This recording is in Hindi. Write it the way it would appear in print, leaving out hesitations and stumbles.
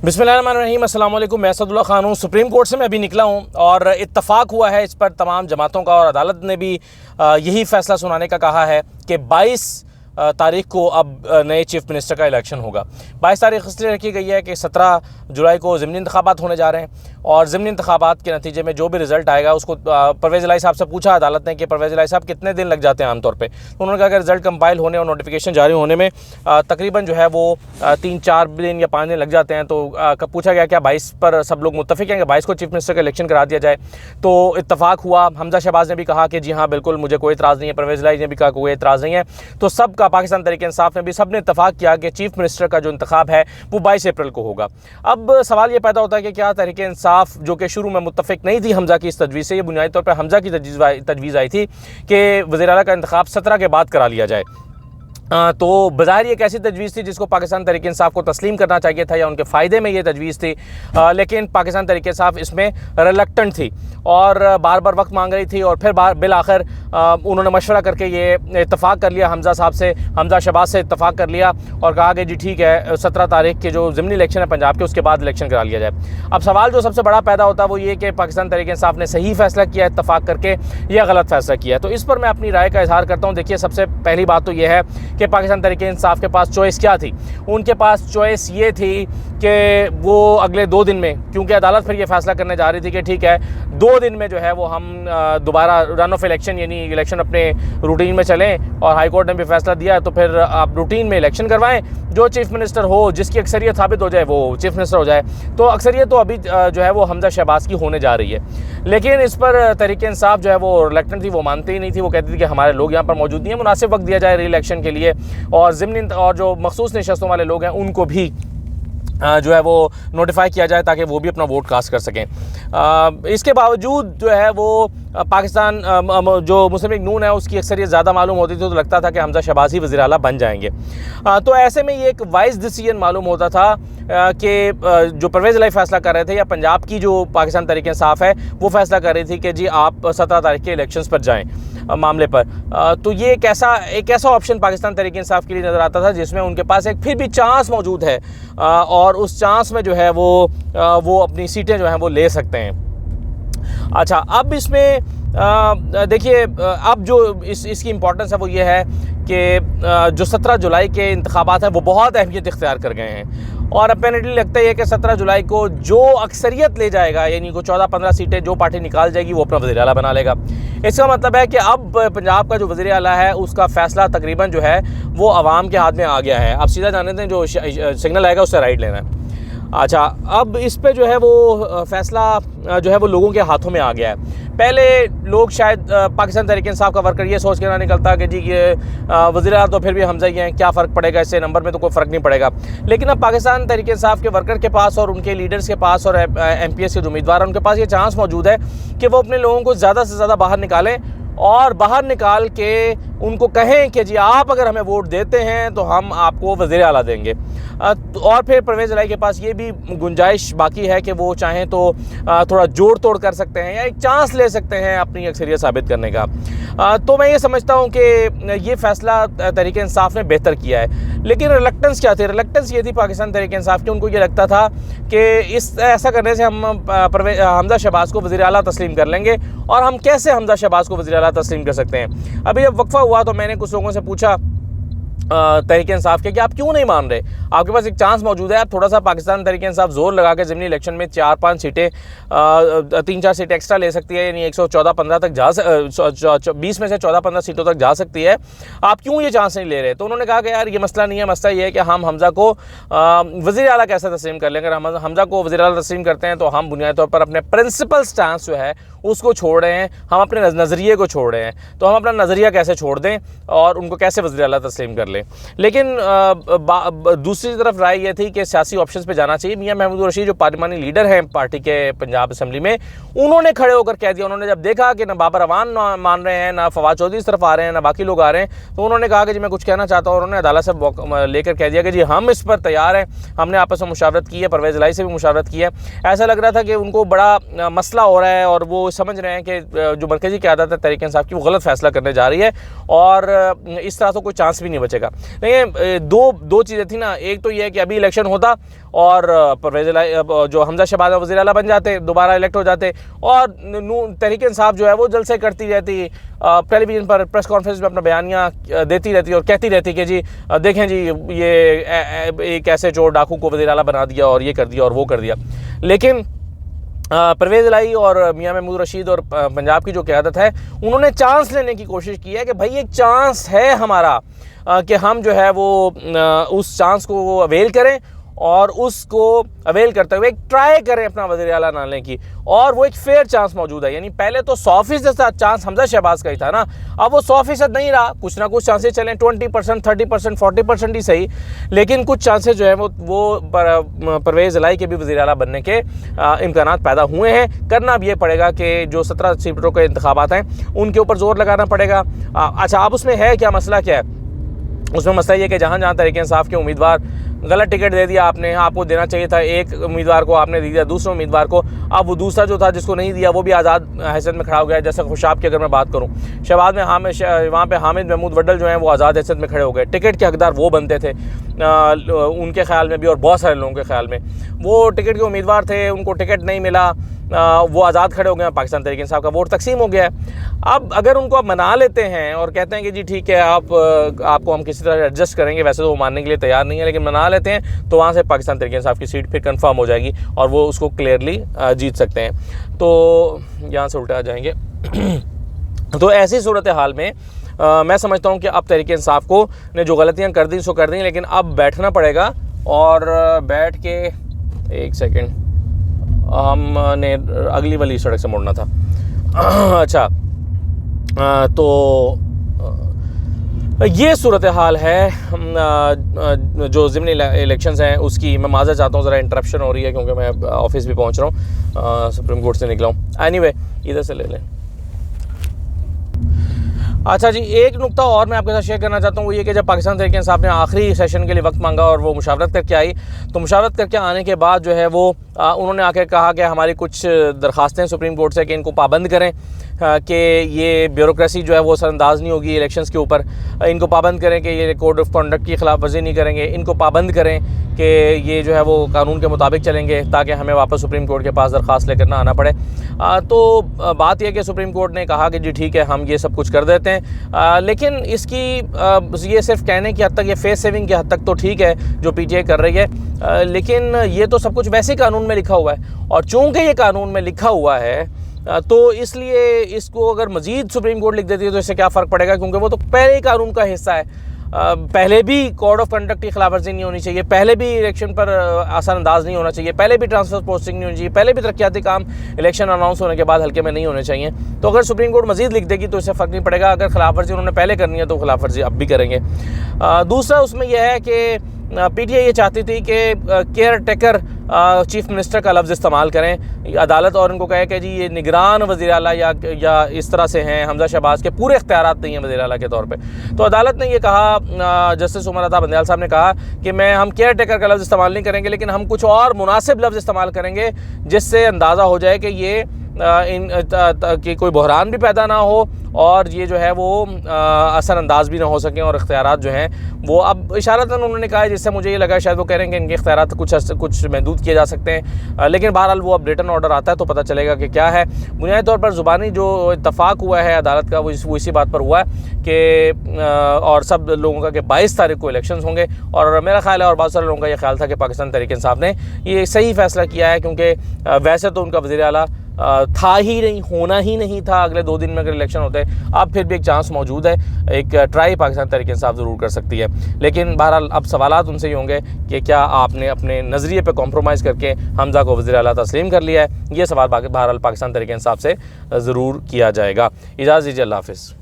बिस्मिल्लाहिर्रहमानिर्रहीम, अस्सलाम वालेकुम। मैं असदुल्ला खान हूँ। सुप्रीम कोर्ट से मैं अभी निकला हूँ और इत्तफ़ाक़ हुआ है इस पर तमाम जमातों का, और अदालत ने भी यही फ़ैसला सुनाने का कहा है कि 22 तारीख को अब नए चीफ़ मिनिस्टर का इलेक्शन होगा। 22 तारीख इसलिए रखी गई है कि 17 जुलाई को ज़िमनी इंतखाबात होने जा रहे हैं, और ज़िमनी इंतखाबात के नतीजे में जो भी रिज़ल्ट आएगा उसको परवेज़ इलाही साहब से पूछा अदालत ने कि परवेज़ इलाही साहब कितने दिन लग जाते हैं आमतौर पे। तो उन्होंने कहा कि रिज़ल्ट कंपाइल होने और नोटिफिकेशन जारी होने में तकरीबन जो है वो 3-4 दिन या 5 दिन लग जाते हैं। तो पूछा गया क्या 22 पर सब लोग मुत्तफ़िक़ हैं कि 22 को चीफ़ मिनिस्टर का इलेक्शन करा दिया जाए। तो इत्तफ़ाक़ हुआ। हमज़ा शहबाज ने भी कहा कि जी हाँ बिल्कुल, मुझे कोई इतराज़ नहीं है। परवेज़ इलाही ने भी कहा कोई इतराज़ नहीं है। तो सबका पाकिस्तान तहरीक इंसाफ ने भी सब ने इत्तफ़ाक़ किया कि चीफ़ मिनिस्टर का जो इंतखाब है वो 22 अप्रैल को होगा। अब सवाल ये पैदा होता है कि क्या तहरीक इंसाफ, जो कि शुरू में मुत्तफ़िक़ नहीं थी हमज़ा की इस तजवीज़ से, ये बुनियादी तौर पर हमज़ा की तजवीज़ आई थी कि वज़ीर आला का इंतखाब 17 के बाद करा लिया जाए। तो बज़ाहिर एक ऐसी तजवीज़ थी जिसको पाकिस्तान तहरीक इंसाफ को तस्लीम करना चाहिए था, या उनके फ़ायदे में ये तजवीज़ थी, लेकिन पाकिस्तान तहरीक इंसाफ इसमें रिलक्टेंट थी और बार बार वक्त मांग रही थी। और फिर बिल आखिर उन्होंने मशवरा करके ये इत्तफ़ाक़ कर लिया, हमज़ा साहब से, हमज़ा शहबाज से इत्तफ़ाक़ कर लिया और कहा कि जी ठीक है 17 तारीख के जो ज़िमनी इलेक्शन है पंजाब के, उसके बाद इलेक्शन करा लिया जाए। अब सवाल जो सबसे बड़ा पैदा होता है वो ये कि पाकिस्तान तहरीक इंसाफ ने सही फ़ैसला किया इत्तफ़ाक़ करके या गलत फ़ैसला किया है। तो इस पर मैं अपनी राय का इज़हार करता हूँ। देखिए, सबसे पहली बात तो ये है कि पाकिस्तान तहरीक इंसाफ के पास चॉइस क्या थी। उनके पास चॉइस ये थी कि वो अगले 2 दिन में, क्योंकि अदालत फिर ये फैसला करने जा रही थी कि ठीक है 2 दिन में जो है वो हम दोबारा रन ऑफ इलेक्शन, यानी इलेक्शन अपने रूटीन में चलें, और हाई कोर्ट ने भी फैसला दिया है तो फिर आप रूटीन में इलेक्शन करवाएं। जो चीफ़ मिनिस्टर हो, जिसकी अक्सरियत साबित हो जाए, वो चीफ़ मिनिस्टर हो जाए। तो अक्सरियत तो अभी जो है वो हमज़ा शहबाज की होने जा रही है, लेकिन इस पर तहरीक इंसाफ जो है वो रिलक्टेंट थी, वो मानती ही नहीं थी। वो कहती थी कि हमारे लोग यहाँ पर मौजूद नहीं है, मुनासिब वक्त दिया जाए री इलेक्शन के लिए, और ज़िमनी और जो मखसूस नशस्तों वाले लोग हैं उनको भी जो है वो नोटिफाई किया जाए ताकि वो भी अपना वोट कास्ट कर सकें। इसके बावजूद जो है वो पाकिस्तान जो मुस्लिम लीग नून है उसकी अक्सरियत ज़्यादा मालूम होती थी, तो लगता था कि हमज़ा शहबाज ही वज़ीर आला बन जाएंगे। तो ऐसे में ये एक वाइज डिसीजन मालूम होता था कि जो परवेज़ इलाही फ़ैसला कर रहे थे, या पंजाब की जो पाकिस्तान तहरीक इंसाफ है वो फ़ैसला कर रही थी कि जी आप 17 तारीख के इलेक्शंस पर जाएँ मामले पर। तो ये एक ऐसा ऑप्शन पाकिस्तान तहरीक इंसाफ के लिए नज़र आता था जिसमें उनके पास एक फिर भी चांस मौजूद है, और उस चांस में जो है वो अपनी सीटें जो हैं वो ले सकते हैं। अच्छा, अब इसमें देखिए, अब जो इसकी इम्पोर्टेंस है वो ये है कि जो 17 जुलाई के इंतखाबात हैं वो बहुत अहमियत इख्तियार कर गए हैं, और अपेरेंटली लगता है कि 17 जुलाई को जो अक्सरियत ले जाएगा, यानी को 14-15 सीटें जो पार्टी निकाल जाएगी वो अपना वज़ीर आला बना लेगा। इसका मतलब है कि अब पंजाब का जो वज़ीर आला है उसका फ़ैसला तकरीबन जो है वो आवाम के हाथ में आ गया है। अब सीधा जाने दें, जो सिग्नल आएगा उससे राइट लेना है। अच्छा, अब इस पे जो है वो फ़ैसला जो है वो लोगों के हाथों में आ गया है। पहले लोग शायद पाकिस्तान तहरीक इंसाफ का वर्कर ये सोच के ना निकलता कि जी ये वज़ीर आला तो फिर भी हमज़ा ही हैं, क्या फ़र्क पड़ेगा, इससे नंबर में तो कोई फ़र्क नहीं पड़ेगा। लेकिन अब पाकिस्तान तहरीक इंसाफ के वर्कर के पास और उनके लीडर्स के पास और MPS के जो उम्मीदवार हैं उनके पास ये चांस मौजूद है कि वो अपने लोगों को ज़्यादा से ज़्यादा बाहर निकालें, और बाहर निकाल के उनको कहें कि जी आप अगर हमें वोट देते हैं तो हम आपको वज़ीर आला देंगे। और फिर परवेज़ इलाही के पास ये भी गुंजाइश बाकी है कि वो चाहें तो थोड़ा जोड़ तोड़ कर सकते हैं या एक चांस ले सकते हैं अपनी अक्सरियत साबित करने का। तो मैं ये समझता हूँ कि ये फ़ैसला तहरीक इंसाफ ने बेहतर किया है। लेकिन रिलक्टेंस क्या थी? रिलक्टेंस ये थी पाकिस्तान तहरीक इंसाफ की, उनको ये लगता था कि ऐसा करने से हम हमज़ा शहबाज को वज़ीर आला तस्लीम कर लेंगे, और हम कैसे हमज़ा शहबाज को वज़ीर आला तस्लीम कर सकते हैं। अभी जब वक्फा हुआ तो मैंने कुछ लोगों से पूछा तहरीक इंसाफ के कि आप क्यों नहीं मान रहे, आपके पास एक चांस मौजूद है, आप थोड़ा सा पाकिस्तान तहरीक इंसाफ जोर लगा के ज़िमनी इलेक्शन में 4-5 सीटें 3-4 सीटें एक्स्ट्रा ले सकती है, यानी 114-15 तक 20 में से 14-15 सीटों तक जा सकती है, आप क्यों ये चांस नहीं ले रहे। तो उन्होंने कहा कि यार ये मसला नहीं है, मसला ये है कि हम हमज़ा को वज़ीर आला कैसे तस्लीम कर लेंगे। अगर हम हमज़ा को वज़ीर आला तस्लीम करते हैं तो हम बुनियादी तौर पर अपने प्रिंसिपल स्टांस जो है उसको छोड़ रहे हैं, हम अपने नज़रिए को छोड़ रहे हैं। तो हम अपना नज़रिया कैसे छोड़ दें और उनको कैसे वज़ीर आला तस्लीम कर लें। लेकिन दूसरी तरफ राय ये थी कि सियासी ऑप्शंस पे जाना चाहिए। मियां महमूद रशीद जो पार्लिमानी लीडर हैं पार्टी के पंजाब असम्बली में, उन्होंने खड़े होकर कह दिया, उन्होंने जब देखा कि ना बाबर अवान मान रहे हैं, ना फवाद चौधरी इस तरफ आ रहे हैं, ना बाकी लोग आ रहे हैं, तो उन्होंने कहा कि जी मैं कुछ कहना चाहता हूँ। उन्होंने अदालत से लेकर कह दिया कि जी हम इस पर तैयार हैं, हमने आपस में मुशावरत की है, परवेज़ इलाही से भी मुशावरत की है। ऐसा लग रहा था कि उनको बड़ा मसला हो रहा है और वो वो समझ रहे हैं कि जो मरकज़ी क़यादत है तहरीक इंसाफ की वो गलत फ़ैसला करने जा रही है और इस तरह तो कोई चांस भी नहीं बचेगा। देखिए दो चीज़ें थी ना, एक तो ये है कि अभी इलेक्शन होता और परवेज़ जो हमजा शहबाज वज़ीर आला बन जाते, दोबारा इलेक्ट हो जाते और तहरीक इंसाफ जो है वो जलसे करती रहती, टेलीविज़न पर प्रेस कॉन्फ्रेंस में अपना बयानियाँ देती रहती और कहती रहती कि जी देखें जी ये एक ऐसे चोर डाकू को वज़ीर आला बना दिया और ये कर दिया और वो कर दिया। लेकिन परवेज़ इलाही और मियां महमूद रशीद और पंजाब की जो क़यादत है उन्होंने चांस लेने की कोशिश की है कि भाई एक चांस है हमारा कि हम जो है वो उस चांस को अवेल करें और उसको अवेल करते हुए एक ट्राई करें अपना वज़ीर आला डालने की, और वो एक फेयर चांस मौजूद है। यानी पहले तो 100% चांस हमजा शहबाज का ही था ना, अब वो 100% नहीं रहा, कुछ ना कुछ चांसेस चलें 20%, 30%, 40% ही सही, लेकिन कुछ चांसेस जो है वो परवेज़ इलाही के भी वज़ीर आला बनने के इम्कानात पैदा हुए हैं। करना अब ये पड़ेगा कि जो 17 सीटों के इंतखाबात हैं उनके ऊपर ज़ोर लगाना पड़ेगा। अच्छा, अब उसमें है क्या मसला, क्या है उसमें मसला ये कि जहाँ जहाँ तहरीक इंसाफ के उम्मीदवार गलत टिकट दे दिया आपने, आपको देना चाहिए था एक उम्मीदवार को, आपने दे दिया दूसरे उम्मीदवार को, अब वो दूसरा जो था जिसको नहीं दिया वो भी आज़ाद हैसियत में खड़ा हो गया। जैसे खुशाब की अगर मैं बात करूँ, शहबाज में वहाँ पे हामिद महमूद वड्डल जो हैं वो आज़ाद हैसियत में खड़े हो गए, टिकट के हकदार वो बनते थे उनके ख्याल में भी और बहुत सारे लोगों के ख्याल में। वो टिकट के उम्मीदवार थे, उनको टिकट नहीं मिला, वो आज़ाद खड़े हो गए, पाकिस्तान तहरीक इंसाफ का वोट तकसीम हो गया है। अब अगर उनको आप मना लेते हैं और कहते हैं कि जी ठीक है आपको हम किसी तरह एडजस्ट करेंगे, वैसे तो वो मानने के लिए तैयार नहीं है, लेकिन मना लेते हैं तो वहाँ से पाकिस्तान तहरीक इंसाफ की सीट फिर कंफर्म हो जाएगी और वो उसको क्लियरली जीत सकते हैं। तो यहाँ से उल्टा आ जाएंगे। तो ऐसी सूरत हाल में मैं समझता हूँ कि अब तहरीक इंसाफ को ने जो गलतियाँ कर दी सो कर दी, लेकिन अब बैठना पड़ेगा और बैठ के एक सेकेंड हमने अगली वाली सड़क से मुड़ना था। अच्छा, तो ये सूरत हाल है जो ज़िमनी इलेक्शंस हैं उसकी। मैं माज़ा चाहता हूँ, ज़रा इंटरप्शन हो रही है क्योंकि मैं ऑफिस भी पहुँच रहा हूँ, सुप्रीम कोर्ट से निकला हूँ। एनीवे, इधर से ले लें। अच्छा जी, एक नुकता और मैं आपके साथ शेयर करना चाहता हूँ, वो ये कि जब पाकिस्तान तहरीक इंसाफ ने आखिरी सेशन के लिए वक्त मांगा और वो मुशावरत करके आई, तो मुशावरत करके आने के बाद जो है वो उन्होंने आके कहा कि हमारी कुछ दरख्वास्तें सुप्रीम कोर्ट से कि इनको पाबंद करें, कि ये ब्यूरोक्रेसी जो है वो असरअंदाज नहीं होगी इलेक्शंस के ऊपर, इनको पाबंद करें कि ये कोड ऑफ कंडक्ट की खिलाफ वर्जी नहीं करेंगे, इनको पाबंद करें कि ये जो है वो कानून के मुताबिक चलेंगे ताकि हमें वापस सुप्रीम कोर्ट के पास दरख्वास्त लेकर ना आना पड़े। तो बात यह कि सुप्रीम कोर्ट ने कहा कि जी ठीक है हम ये सब कुछ कर देते हैं, लेकिन इसकी ये सिर्फ कहने की हद तक, ये फेस सेविंग की हद तक तो ठीक है जो पीटीआई कर रही है, लेकिन ये तो सब कुछ वैसे कानून में लिखा हुआ है, और चूँकि ये कानून में लिखा हुआ है तो इसलिए इसको अगर मज़ीद सुप्रीम कोर्ट लिख देती है तो इससे क्या फ़र्क पड़ेगा, क्योंकि वो तो पहले ही कानून का हिस्सा है। पहले भी कोड ऑफ कंडक्ट की खिलाफवर्जी नहीं होनी चाहिए, पहले भी इलेक्शन पर असरअंदाज नहीं होना चाहिए, पहले भी ट्रांसफर पोस्टिंग नहीं होनी चाहिए, पहले भी तरक्याती काम इलेक्शन अनाउंस होने के बाद हल्के में नहीं होने चाहिए। तो अगर सुप्रीम कोर्ट मजीद लिख देगी तो इससे फ़र्क नहीं पड़ेगा। अगर खिलाफवर्जी उन्होंने पहले करनी है तो खिलाफवर्जी अब भी करेंगे। दूसरा उसमें यह है कि पीटीआई ये चाहती थी कि केयर टेकर चीफ मिनिस्टर का लफ्ज़ इस्तेमाल करें अदालत, और उनको कहे कि जी ये निगरान वज़ीर आला या इस तरह से हैं, हमजा शहबाज के पूरे इख्तियारात नहीं हैं वज़ीर आला के तौर पे। तो अदालत ने ये कहा, जस्टिस उमर अता बंदयाल साहब ने कहा कि हम केयर टेकर का लफ्ज़ इस्तेमाल नहीं करेंगे, लेकिन हम कुछ और मुनासिब लफ्ज़ इस्तेमाल करेंगे जिससे अंदाज़ा हो जाए कि ये कि कोई बहरान भी पैदा ना हो और ये जो है वो असरअंदाज भी ना हो सकें, और इख्तियारात जो हैं वो अब इशारतन उन्होंने कहा है, जिससे मुझे ये लगा शायद वो कह रहे हैं कि इनके इख्तियारात कुछ महदूद किए जा सकते हैं, लेकिन बहरहाल वो अब रिटन ऑर्डर आता है तो पता चलेगा कि क्या है। बुनियादी तौर पर ज़ुबानी जो इत्तफाक हुआ है अदालत का वो इसी बात पर हुआ है कि और सब लोगों का कि 22 तारीख को इलेक्शन होंगे, और मेरा ख्याल है और बहुत सारे लोगों का ये ख्याल था कि पाकिस्तान तहरीक इंसाफ ने ये सही फ़ैसला किया है, क्योंकि वैसे तो उनका वज़ीर आला था ही नहीं, होना ही नहीं था अगले 2 दिन में अगर इलेक्शन होते। अब फिर भी एक चांस मौजूद है, एक ट्राई पाकिस्तान तहरीक इंसाफ ज़रूर कर सकती है, लेकिन बहरहाल अब सवालात उनसे ही होंगे कि क्या आपने अपने नज़रिए पे कॉम्प्रोमाइज़ करके हमजा को वज़ीर आला तस्लीम कर लिया है। ये सवाल बहरहाल पाकिस्तान तहरीक इंसाफ से ज़रूर किया जाएगा। इजाज़त दीजिए, अल्लाह हाफ़िज़।